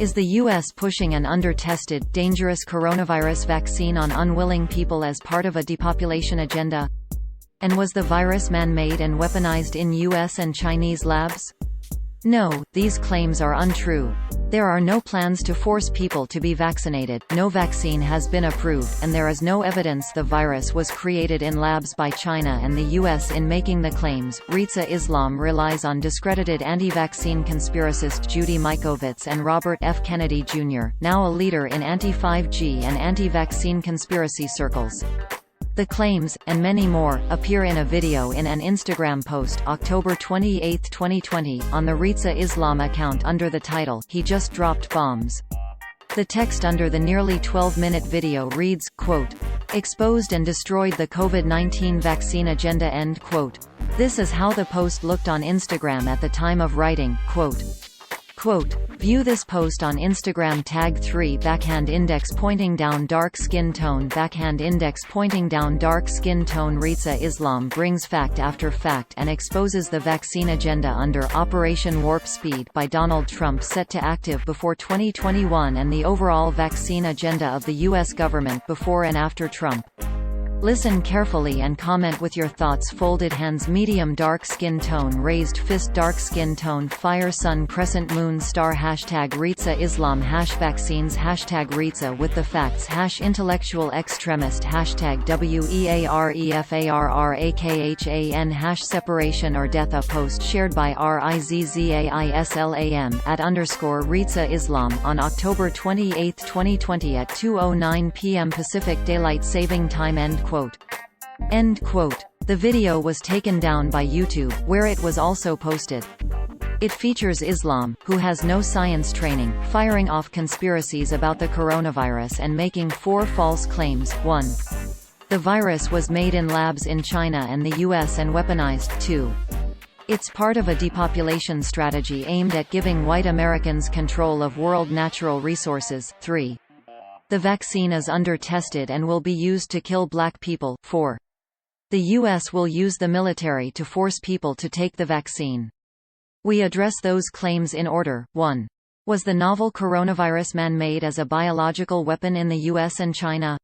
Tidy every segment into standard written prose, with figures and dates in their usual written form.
Is the U.S. pushing an under-tested, dangerous coronavirus vaccine on unwilling people as part of a depopulation agenda? And was the virus man-made and weaponized in U.S. and Chinese labs? No, these claims are untrue. There are no plans to force people to be vaccinated, no vaccine has been approved, and there is no evidence the virus was created in labs by China and the US in making the claims. Rizza Islam relies on discredited anti-vaccine conspiracist Judy Mikovits and Robert F. Kennedy Jr., now a leader in anti-5G and anti-vaccine conspiracy circles. The claims, and many more, appear in a video in an Instagram post October 28, 2020, on the Rizza Islam account under the title, "He just dropped bombs." The text under the nearly 12-minute video reads, quote, "Exposed and destroyed the COVID-19 vaccine agenda," end quote. This is how the post looked on Instagram at the time of writing, quote, "View this post on Instagram tag 3 backhand index pointing down dark skin tone backhand index pointing down dark skin tone." Rizza Islam brings fact after fact and exposes the vaccine agenda under Operation Warp Speed by Donald Trump set to active before 2021 and the overall vaccine agenda of the U.S. government before and after Trump. Listen carefully and comment with your thoughts. Folded hands, medium dark skin tone, raised fist, dark skin tone, fire, sun, crescent, moon, star. Hashtag Rizza Islam, hash vaccines, hashtag Rizza with the facts, hash intellectual extremist, hashtag WEAREFARRAKHAN, hash separation or death. A post shared by RIZZAISLAM @_Rizza Islam on October 28, 2020 at 2:09 p.m. Pacific Daylight Saving Time. End quote. The video was taken down by YouTube, where it was also posted. It features Islam, who has no science training, firing off conspiracies about the coronavirus and making 4 false claims. 1. The virus was made in labs in China and the US and weaponized. 2. It's part of a depopulation strategy aimed at giving white Americans control of world natural resources. 3. The vaccine is under-tested and will be used to kill black people. 4. The U.S. will use the military to force people to take the vaccine. We address those claims in order. 1. Was the novel coronavirus man-made as a biological weapon in the U.S. and China?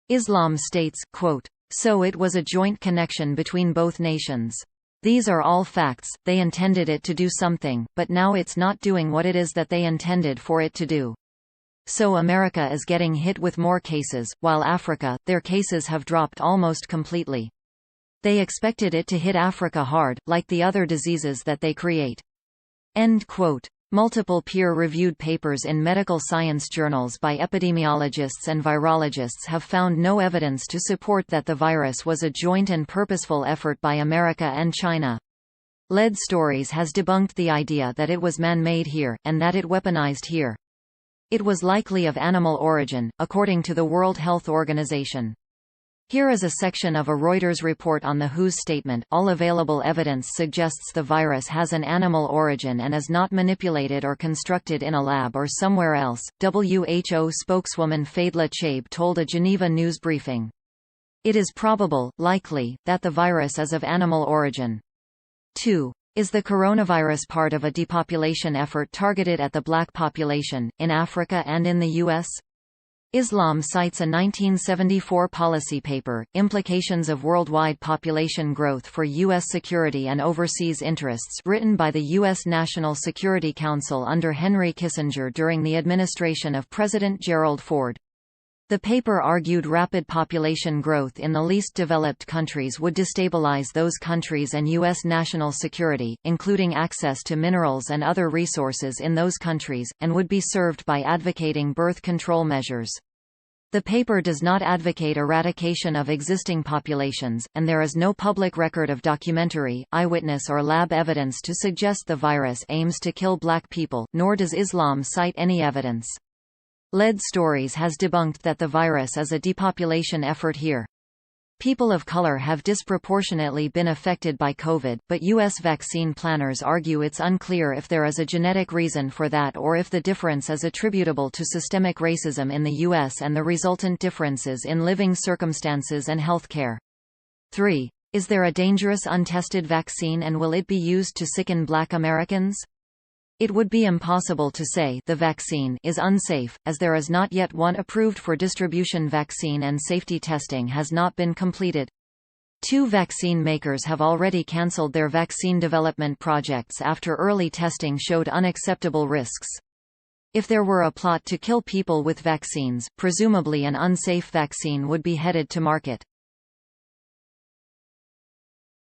Islam states, quote, "So it was a joint connection between both nations. These are all facts. They intended it to do something, but now it's not doing what it is that they intended for it to do. So America is getting hit with more cases, while Africa, their cases have dropped almost completely. They expected it to hit Africa hard, like the other diseases that they create." End quote. Multiple peer-reviewed papers in medical science journals by epidemiologists and virologists have found no evidence to support that the virus was a joint and purposeful effort by America and China. Lead Stories has debunked the idea that it was man-made here, and that it weaponized here. It was likely of animal origin, according to the World Health Organization. Here is a section of a Reuters report on the WHO's statement. All available evidence suggests the virus has an animal origin and is not manipulated or constructed in a lab or somewhere else, WHO spokeswoman Fadla Chaib told a Geneva news briefing. It is probable, likely, that the virus is of animal origin. 2. Is the coronavirus part of a depopulation effort targeted at the black population, in Africa and in the U.S.? Islam cites a 1974 policy paper, Implications of Worldwide Population Growth for U.S. Security and Overseas Interests, written by the U.S. National Security Council under Henry Kissinger during the administration of President Gerald Ford. The paper argued rapid population growth in the least developed countries would destabilize those countries and U.S. national security, including access to minerals and other resources in those countries, and would be served by advocating birth control measures. The paper does not advocate eradication of existing populations, and there is no public record of documentary, eyewitness or lab evidence to suggest the virus aims to kill black people, nor does Islam cite any evidence. Lead Stories has debunked that the virus is a depopulation effort here. People of color have disproportionately been affected by COVID, but U.S. vaccine planners argue it's unclear if there is a genetic reason for that or if the difference is attributable to systemic racism in the U.S. and the resultant differences in living circumstances and healthcare. 3. Is there a dangerous untested vaccine and will it be used to sicken black Americans? It would be impossible to say the vaccine is unsafe, as there is not yet one approved for distribution vaccine and safety testing has not been completed. 2 vaccine makers have already cancelled their vaccine development projects after early testing showed unacceptable risks. If there were a plot to kill people with vaccines, presumably an unsafe vaccine would be headed to market.